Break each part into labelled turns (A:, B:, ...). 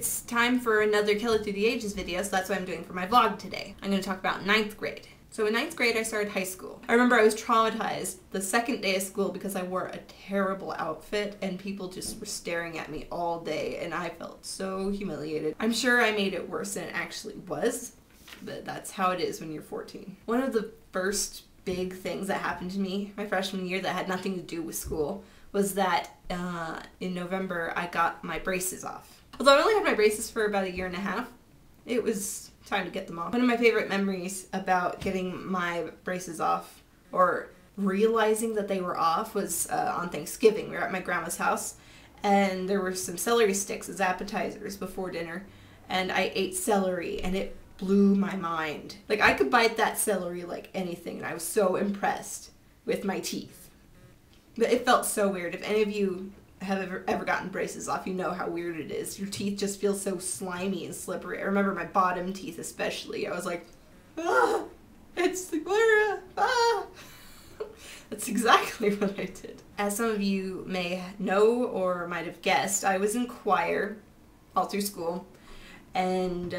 A: It's time for another Kelly Through the Ages video, so that's what I'm doing for my vlog today. I'm going to talk about 9th grade. So in 9th grade, I started high school. I remember I was traumatized the second day of school because I wore a terrible outfit and people just were staring at me all day and I felt so humiliated. I'm sure I made it worse than it actually was, but that's how it is when you're 14. One of the first big things that happened to me my freshman year that had nothing to do with school was that in November I got my braces off. Although I only had my braces for about 1.5 years, it was time to get them off. One of my favorite memories about getting my braces off, or realizing that they were off, was on Thanksgiving. We were at my grandma's house and there were some celery sticks as appetizers before dinner, and I ate celery and it blew my mind. Like, I could bite that celery like anything and I was so impressed with my teeth. But it felt so weird. If any of you have ever gotten braces off, you know how weird it is. Your teeth just feel so slimy and slippery. I remember my bottom teeth especially. I was like, ah, it's the glare, ah. That's exactly what I did. As some of you may know or might have guessed, I was in choir all through school, and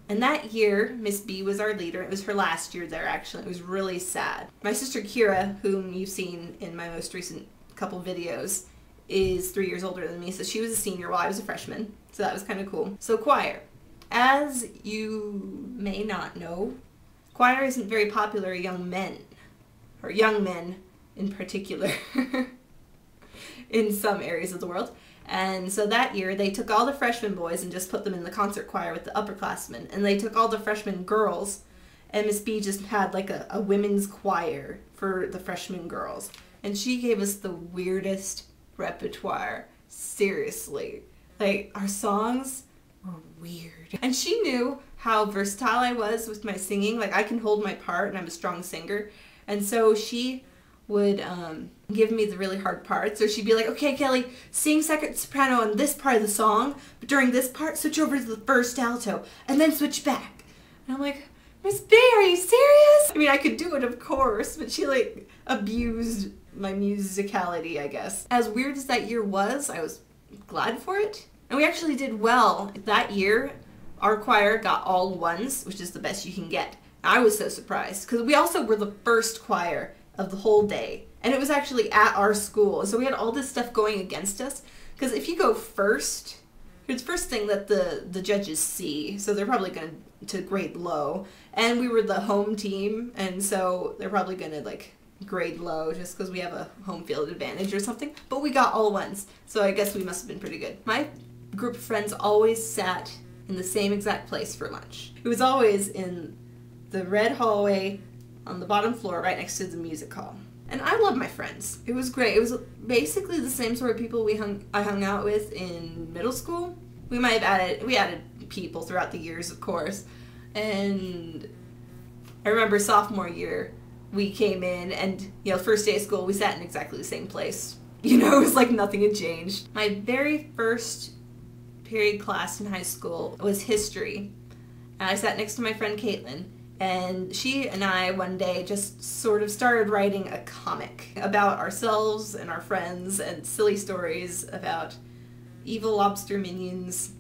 A: that year, Miss B was our leader. It was her last year there, actually. It was really sad. My sister Kira, whom you've seen in my most recent couple videos, is 3 years older than me, so she was a senior while I was a freshman, so that was kind of cool. So choir. As you may not know, choir isn't very popular young men, or young men in particular, in some areas of the world. And so that year they took all the freshman boys and just put them in the concert choir with the upperclassmen, and they took all the freshman girls, and Miss B just had like a women's choir for the freshman girls. And she gave us the weirdest repertoire. Seriously. Like, our songs were weird. And she knew how versatile I was with my singing. Like, I can hold my part and I'm a strong singer. And so she would give me the really hard parts. Or she'd be like, okay, Kelly, sing second soprano on this part of the song, but during this part, switch over to the first alto, and then switch back. And I'm like, Miss B, are you serious? I mean, I could do it, of course, but she, like, abused my musicality, I guess. As weird as that year was, I was glad for it. And we actually did well. That year, our choir got all ones, which is the best you can get. I was so surprised, because we also were the first choir of the whole day. And it was actually at our school. So we had all this stuff going against us. Because if you go first, it's the first thing that the judges see. So they're probably going to grade low. And we were the home team, and so they're probably going to, like, grade low just because we have a home field advantage or something. But we got all ones, so I guess we must have been pretty good. My group of friends always sat in the same exact place for lunch. It was always in the red hallway on the bottom floor right next to the music hall. And I love my friends. It was great. It was basically the same sort of people I hung out with in middle school. We added people throughout the years, of course. And I remember sophomore year, we came in and, you know, first day of school, we sat in exactly the same place. You know, it was like nothing had changed. My very first period class in high school was history. And I sat next to my friend Caitlin, and she and I one day just sort of started writing a comic about ourselves and our friends and silly stories about evil lobster minions,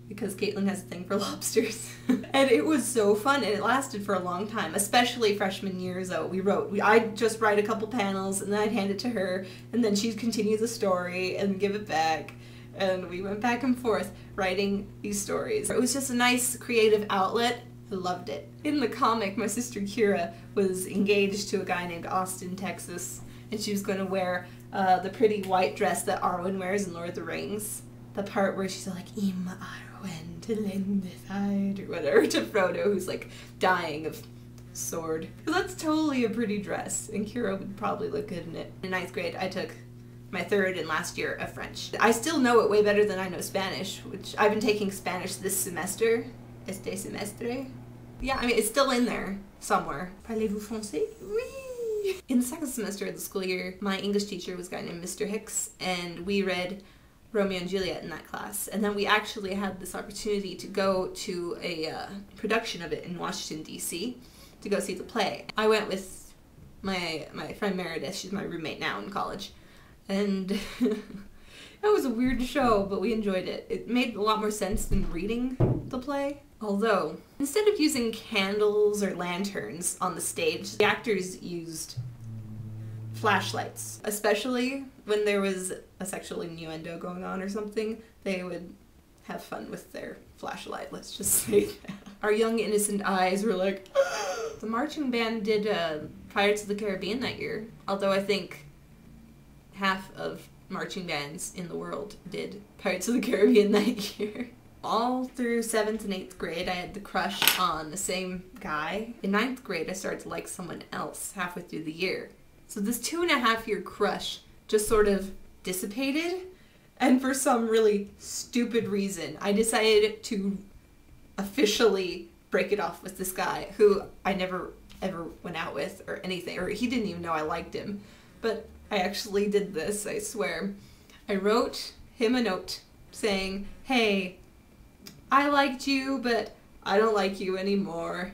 A: because Caitlin has a thing for lobsters. And it was so fun, and it lasted for a long time, especially freshman year. So I'd just write a couple panels, and then I'd hand it to her, and then she'd continue the story and give it back. And we went back and forth writing these stories. It was just a nice creative outlet. I loved it. In the comic, my sister Kira was engaged to a guy named Austin, Texas, and she was going to wear the pretty white dress that Arwen wears in Lord of the Rings. The part where she's like, Ima Arwen to lend the side, or whatever, to Frodo, who's like dying of sword. Because that's totally a pretty dress, and Kira would probably look good in it. In 9th grade, I took my third and last year of French. I still know it way better than I know Spanish, which I've been taking Spanish this semester. Este semestre. Yeah, I mean, it's still in there somewhere. Parlez-vous français? Oui! In the second semester of the school year, my English teacher was a guy named Mr. Hicks, and we read Romeo and Juliet in that class. And then we actually had this opportunity to go to a production of it in Washington, D.C. to go see the play. I went with my friend Meredith. She's my roommate now in college. And That was a weird show, but we enjoyed it. It made a lot more sense than reading the play. Although, instead of using candles or lanterns on the stage, the actors used flashlights. Especially when there was a sexual innuendo going on or something, they would have fun with their flashlight, let's just say that. Our young innocent eyes were like, The marching band did Pirates of the Caribbean that year, although I think half of marching bands in the world did Pirates of the Caribbean that year. All through 7th and 8th grade, I had the crush on the same guy. In 9th grade, I started to like someone else halfway through the year. So this 2.5-year crush just sort of dissipated, and for some really stupid reason, I decided to officially break it off with this guy who I never ever went out with or anything, or he didn't even know I liked him. But I actually did this, I swear. I wrote him a note saying, hey, I liked you, but I don't like you anymore.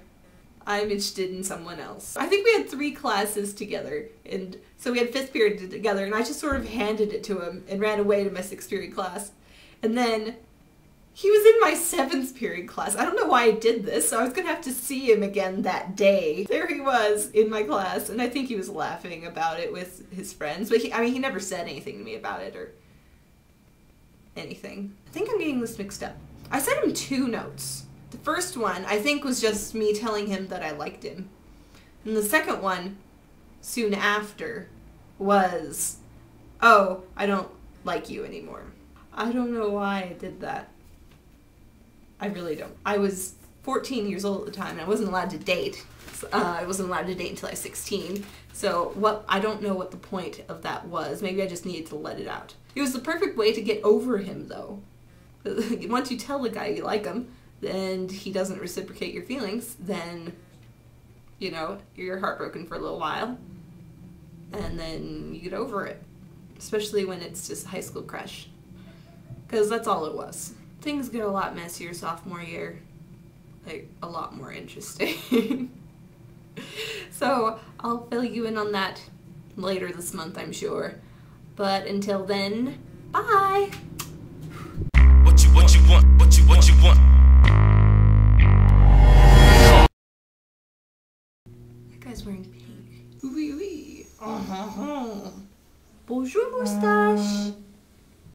A: I'm interested in someone else. I think we had 3 classes together, and so we had 5th period together, and I just sort of handed it to him and ran away to my 6th period class. And then he was in my 7th period class. I don't know why I did this, so I was gonna have to see him again that day. There he was in my class, and I think he was laughing about it with his friends, but he never said anything to me about it or anything. I think I'm getting this mixed up. I sent him 2 notes. The first one, I think, was just me telling him that I liked him. And the second one, soon after, was, oh, I don't like you anymore. I don't know why I did that. I really don't. I was 14 years old at the time, and I wasn't allowed to date. I wasn't allowed to date until I was 16. So I don't know what the point of that was. Maybe I just needed to let it out. It was the perfect way to get over him, though. Once you tell the guy you like him, and he doesn't reciprocate your feelings, then, you know, you're heartbroken for a little while, and then you get over it. Especially when it's just a high school crush. Because that's all it was. Things get a lot messier sophomore year. Like, a lot more interesting. So, I'll fill you in on that later this month, I'm sure. But until then, bye! What you want, what you want. That guy's wearing pink. Oui, oui. Bonjour, moustache.